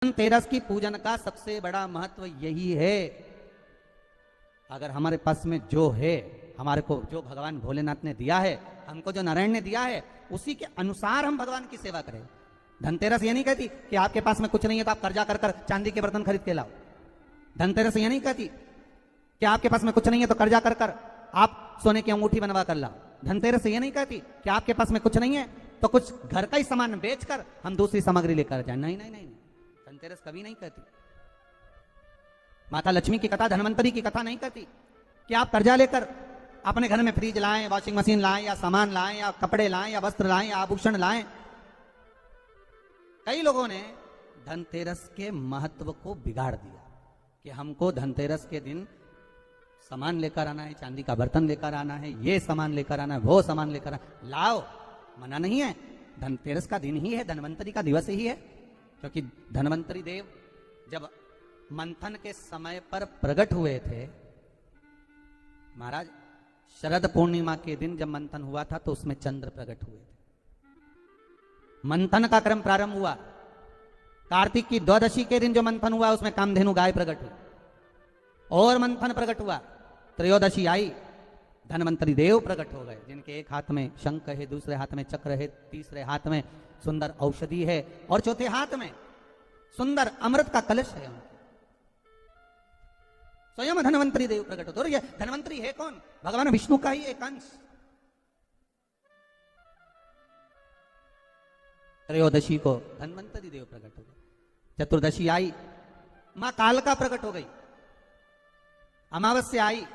धनतेरस की पूजन का सबसे बड़ा महत्व यही है, अगर हमारे पास में जो है, हमारे को जो भगवान भोलेनाथ ने दिया है, हमको जो नारायण ने दिया है, उसी के अनुसार हम भगवान की सेवा करें। धनतेरस ये नहीं कहती कि आपके पास में कुछ नहीं है तो आप कर्जा कर कर चांदी के बर्तन खरीद के लाओ। धनतेरस ये नहीं कहती कि आपके पास में कुछ नहीं है तो कर्जा कर कर आप सोने की अंगूठी बनवा कर लाओ। धनतेरस ये नहीं कहती कि आपके पास में कुछ नहीं है तो कुछ घर का ही सामान बेचकर हम दूसरी सामग्री लेकर जाए। नहीं नहीं नहीं, धनतेरस कभी नहीं कहती। माता लक्ष्मी की कथा, धनवंतरी की कथा नहीं कहती कि आप कर्जा लेकर अपने घर में फ्रिज लाएं, वॉशिंग मशीन लाएं, या सामान लाएं, या कपड़े लाएं, या वस्त्र लाएं, या आभूषण लाएं। कई लोगों ने धनतेरस के महत्व को बिगाड़ दिया कि हमको धनतेरस के दिन सामान लेकर आना है, चांदी का बर्तन लेकर आना है, ये सामान लेकर आना है, वो सामान लेकर आना। लाओ, मना नहीं है। धनतेरस का दिन ही है, धनवंतरी का दिवस ही है, क्योंकि धनवंतरी देव जब मंथन के समय पर प्रकट हुए थे महाराज, शरद पूर्णिमा के दिन जब मंथन हुआ था तो उसमें चंद्र प्रकट हुए थे। मंथन का क्रम प्रारंभ हुआ, कार्तिक की द्वादशी के दिन जो मंथन हुआ उसमें कामधेनु गाय प्रकट हुई, और मंथन प्रकट हुआ, त्रयोदशी आई, धनवंतरी देव प्रकट हो गए, जिनके एक हाथ में शंख है, दूसरे हाथ में चक्र है, तीसरे हाथ में सुंदर औषधि है, और चौथे हाथ में सुंदर अमृत का कलश है। स्वयं धनवंतरी देव प्रकट होते। और ये धनवंतरी है कौन? भगवान विष्णु का ही एक अंश। त्रयोदशी को धनवंतरी देव प्रकट हो गए, चतुर्दशी आई, मां कालका प्रकट हो गई, अमावस्या आई,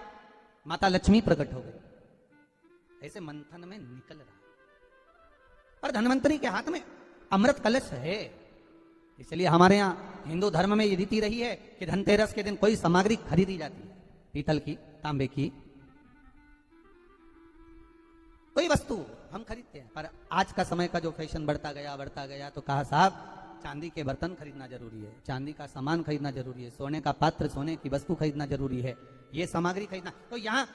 माता लक्ष्मी प्रकट हो गई। ऐसे मंथन में निकल रहा, पर धनवंतरी के हाथ में अमृत कलश है। इसलिए हमारे यहाँ हिंदू धर्म में ये रीति रही है कि धनतेरस के दिन कोई सामग्री खरीदी जाती है, पीतल की, तांबे की, कोई वस्तु हम खरीदते हैं। पर आज का समय का जो फैशन बढ़ता गया तो कहा साहब चांदी के बर्तन खरीदना जरूरी है, चांदी का सामान खरीदना जरूरी है, सोने का पात्र, सोने की वस्तु खरीदना जरूरी है, ये सामग्री खरीदना। तो यहाँ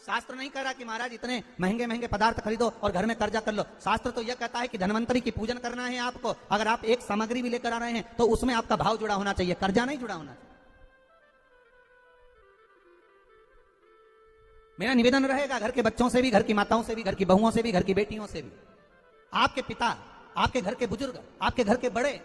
शास्त्र नहीं कह रहा कि महाराज इतने महंगे महंगे पदार्थ खरीदो और घर में कर्जा कर लो। शास्त्र तो यह कहता है कि धनवंतरी की पूजन करना है आपको, अगर आप एक सामग्री भी लेकर आ रहे हैं तो उसमें आपका भाव जुड़ा होना चाहिए, कर्जा नहीं जुड़ा होना चाहिए। मेरा निवेदन रहेगा घर के बच्चों से भी, घर की माताओं से भी, घर की बहुओं से भी, घर की बेटियों से भी, आपके पिता, आपके घर के बुजुर्ग, आपके घर के बड़े,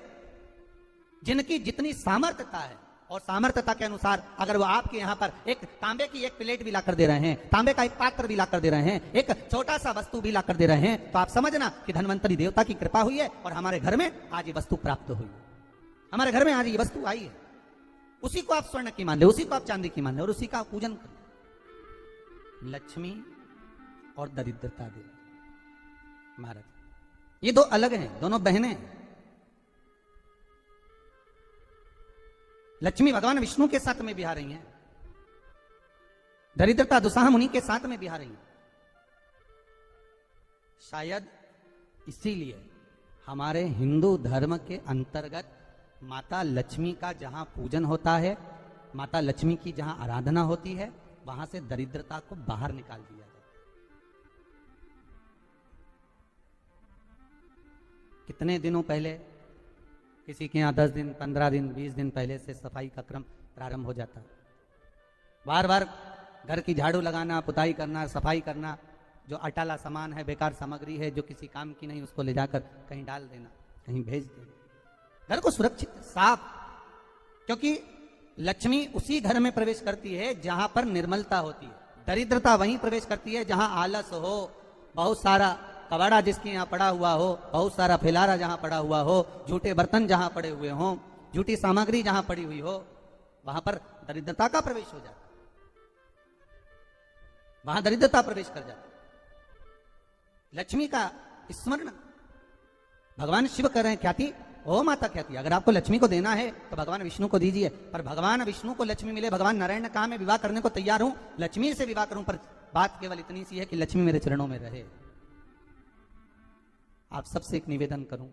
जिनकी जितनी सामर्थ्यता है और सामर्थ्यता के अनुसार अगर वो आपके यहाँ पर एक तांबे की एक प्लेट भी लाकर दे रहे हैं, तांबे का एक पात्र भी लाकर दे रहे हैं, एक छोटा सा वस्तु भी लाकर दे रहे हैं, तो आप समझना कि धनवंतरी देवता की कृपा हुई है और हमारे घर में आज ये वस्तु प्राप्त हुई है, हमारे घर में आज ये वस्तु आई है। उसी को आप स्वर्ण की मान ले, उसी को आप चांदी की मान ले और उसी का पूजन करें। लक्ष्मी और दरिद्रता देवी महाराज, ये दो अलग हैं, दोनों बहनें हैं। लक्ष्मी भगवान विष्णु के साथ में बिहार रही हैं, दरिद्रता दुसाह मुनि के साथ में बिहार रही हैं। शायद इसीलिए हमारे हिंदू धर्म के अंतर्गत माता लक्ष्मी का जहां पूजन होता है, माता लक्ष्मी की जहां आराधना होती है, वहां से दरिद्रता को बाहर निकाल दिया जाए। कितने दिनों पहले, किसी के यहाँ 10 दिन, 15 दिन, 20 दिन पहले से सफाई का क्रम प्रारंभ हो जाता है। बार बार घर की झाड़ू लगाना, पुताई करना, सफाई करना, जो अटाला सामान है, बेकार सामग्री है, जो किसी काम की नहीं, उसको ले जाकर कहीं डाल देना, कहीं भेज देना। घर को सुरक्षित साफ, क्योंकि लक्ष्मी उसी घर में प्रवेश करती है जहां पर निर्मलता होती है, दरिद्रता वहीं प्रवेश करती है जहां आलस हो, बहुत सारा कबाड़ा जिसके यहाँ पड़ा हुआ हो, बहुत सारा फैलारा जहां पड़ा हुआ हो, झूठे बर्तन जहां पड़े हुए हों, झूठी सामग्री जहां पड़ी हुई हो, वहां पर दरिद्रता का प्रवेश हो जाता, वहां दरिद्रता प्रवेश कर जाती। लक्ष्मी का स्मरण भगवान शिव कर रहे हैं, ख्याति ओ माता ख्याति, अगर आपको लक्ष्मी को देना है तो भगवान विष्णु को दीजिए। पर भगवान विष्णु को लक्ष्मी मिले, भगवान नारायण ने कहा मैं विवाह करने को तैयार हूं, लक्ष्मी से विवाह करूं, पर बात केवल इतनी सी है कि लक्ष्मी मेरे चरणों में रहे। आप सबसे एक निवेदन करूं,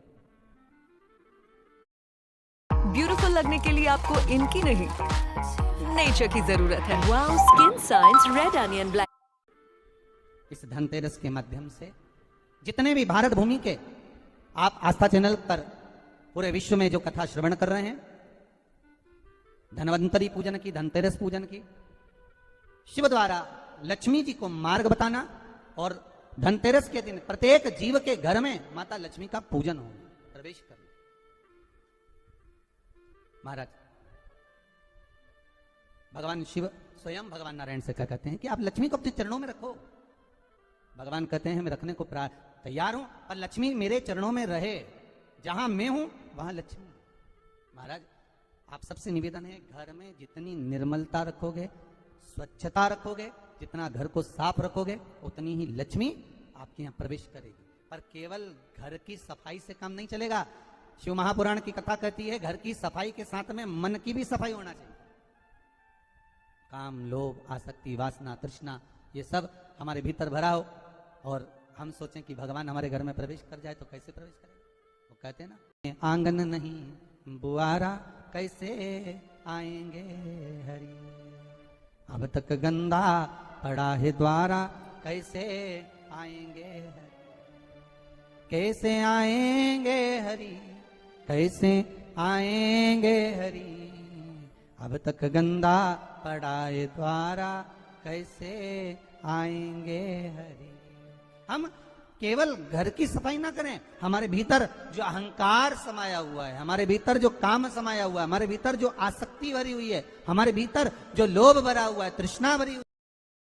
ब्यूटीफुल लगने के लिए आपको इनकी नहीं, नेचर की जरूरत है। Wow skin science red onion black. इस धनतेरस के माध्यम से जितने भी भारत भूमि के आप आस्था चैनल पर पूरे विश्व में जो कथा श्रवण कर रहे हैं, धनवंतरी पूजन की, धनतेरस पूजन की, शिव द्वारा लक्ष्मी जी को मार्ग बताना और धनतेरस के दिन प्रत्येक जीव के घर में माता लक्ष्मी का पूजन हो, प्रवेश करना। महाराज भगवान शिव स्वयं भगवान नारायण से क्या कहते हैं कि आप लक्ष्मी को अपने चरणों में रखो। भगवान कहते हैं मैं रखने को तैयार हूं, पर लक्ष्मी मेरे चरणों में रहे, जहां मैं हूं वहां लक्ष्मी। महाराज आप सबसे निवेदन है, घर में जितनी निर्मलता रखोगे, स्वच्छता रखोगे, जितना घर को साफ रखोगे, उतनी ही लक्ष्मी आपके यहाँ प्रवेश करेगी। पर केवल घर की सफाई से काम नहीं चलेगा। शिव महापुराण की कथा कहती है घर की सफाई के साथ में मन की भी सफाई होना चाहिए। काम, लोभ, आसक्ति, वासना, तृष्णा, ये सब हमारे भीतर भरा हो और हम सोचें कि भगवान हमारे घर में प्रवेश कर जाए तो कैसे प्रवेश करेगा। वो कहते हैं ना, आंगन नहीं बुआरा कैसे आएंगे हरि, अब तक गंदा पड़ा है द्वारा कैसे आएंगे हरि, कैसे आएंगे हरि, कैसे आएंगे हरि, अब तक गंदा पड़ा है द्वारा कैसे आएंगे हरि। हम केवल घर की सफाई ना करें, हमारे भीतर जो अहंकार समाया हुआ है, हमारे भीतर जो काम समाया हुआ है, हमारे भीतर जो आसक्ति भरी हुई है, हमारे भीतर जो लोभ भरा हुआ है, तृष्णा भरी हुई